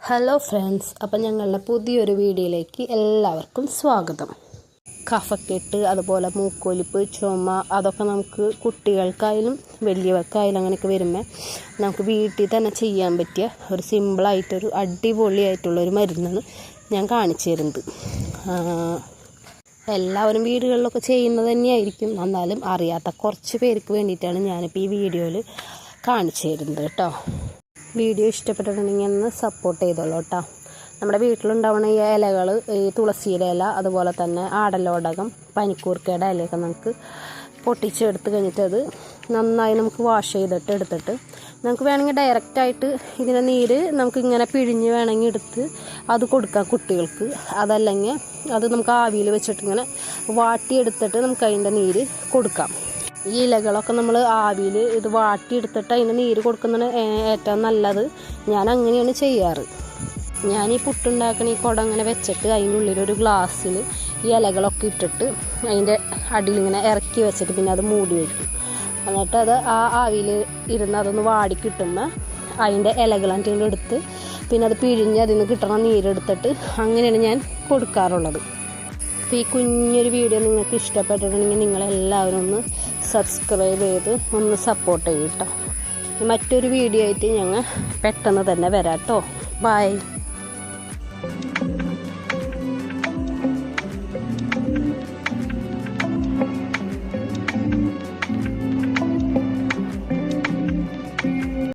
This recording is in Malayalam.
ഹലോ ഫ്രണ്ട്സ്, അപ്പം ഞങ്ങളുടെ പുതിയൊരു വീഡിയോയിലേക്ക് എല്ലാവർക്കും സ്വാഗതം. കഫക്കെട്ട്, അതുപോലെ മൂക്കൊലിപ്പ്, ചുമ, അതൊക്കെ നമുക്ക് കുട്ടികൾക്കായാലും വലിയവർക്കായാലും അങ്ങനെയൊക്കെ വരുമ്പോൾ നമുക്ക് വീട്ടിൽ തന്നെ ചെയ്യാൻ പറ്റിയ ഒരു സിമ്പിളായിട്ടൊരു അടിപൊളിയായിട്ടുള്ളൊരു മരുന്നാണ് ഞാൻ കാണിച്ചു തരുന്നത്. എല്ലാവരും വീടുകളിലൊക്കെ ചെയ്യുന്നത് തന്നെയായിരിക്കും, എന്നാലും അറിയാത്ത കുറച്ച് പേർക്ക് വേണ്ടിയിട്ടാണ് ഞാനിപ്പോൾ ഈ വീഡിയോയിൽ കാണിച്ചു തരുന്നത് കേട്ടോ. വീഡിയോ ഇഷ്ടപ്പെട്ടിട്ടുണ്ടെങ്കിൽ ഒന്ന് സപ്പോർട്ട് ചെയ്തോളൂ കേട്ടോ. നമ്മുടെ വീട്ടിലുണ്ടാവുന്ന ഈ ഇലകൾ, ഈ തുളസിയുടെ ഇല, അതുപോലെ തന്നെ ആടലോടകം, പനിക്കൂർക്കയുടെ ഇലയൊക്കെ നമുക്ക് പൊട്ടിച്ചെടുത്ത് കഴിഞ്ഞിട്ട് അത് നന്നായി നമുക്ക് വാഷ് ചെയ്തിട്ട് എടുത്തിട്ട് നമുക്ക് വേണമെങ്കിൽ ഡയറക്റ്റായിട്ട് ഇതിൻ്റെ നീര് നമുക്ക് ഇങ്ങനെ പിഴിഞ്ഞ് വേണമെങ്കിൽ എടുത്ത് അത് കൊടുക്കാം കുട്ടികൾക്ക്. അതല്ലെങ്കിൽ അത് നമുക്ക് ആവിയിൽ വെച്ചിട്ട് ഇങ്ങനെ വാട്ടിയെടുത്തിട്ട് നമുക്ക് അതിൻ്റെ നീര് കൊടുക്കാം. ഈ ഇലകളൊക്കെ നമ്മൾ ആവിയിൽ ഇത് വാട്ടിയെടുത്തിട്ട് അതിന് നീര് കൊടുക്കുന്നതാണ് ഏറ്റവും നല്ലത്. ഞാൻ അങ്ങനെയാണ് ചെയ്യാറ്. ഞാൻ ഈ പുട്ടുണ്ടാക്കണ ഈ കുടം ഇങ്ങനെ വെച്ചിട്ട് അതിൻ്റെ ഉള്ളിലൊരു ഗ്ലാസ്സിൽ ഈ ഇലകളൊക്കെ ഇട്ടിട്ട് അതിൻ്റെ അടിയിലിങ്ങനെ ഇറക്കി വെച്ചിട്ട് പിന്നെ അത് മൂടി വയ്ക്കും. എന്നിട്ട് അത് ആ ആവിയിൽ ഇരുന്ന് അതൊന്ന് വാടി കിട്ടുമ്പോൾ അതിൻ്റെ ഇലകളായിട്ട് എടുത്ത് പിന്നെ അത് പിഴിഞ്ഞ് അതിൽ നിന്ന് കിട്ടണ നീരെടുത്തിട്ട് അങ്ങനെയാണ് ഞാൻ കൊടുക്കാറുള്ളത്. അപ്പോൾ ഈ കുഞ്ഞൊരു വീഡിയോ നിങ്ങൾക്ക് ഇഷ്ടപ്പെട്ടിട്ടുണ്ടെങ്കിൽ നിങ്ങളെല്ലാവരും ഒന്ന് സബ്സ്ക്രൈബ് ചെയ്ത് ഒന്ന് സപ്പോർട്ട് ചെയ്യും കേട്ടോ. മറ്റൊരു വീഡിയോ ആയിട്ട് ഞങ്ങൾ പെട്ടെന്ന് തന്നെ വരാം കേട്ടോ. ബൈ.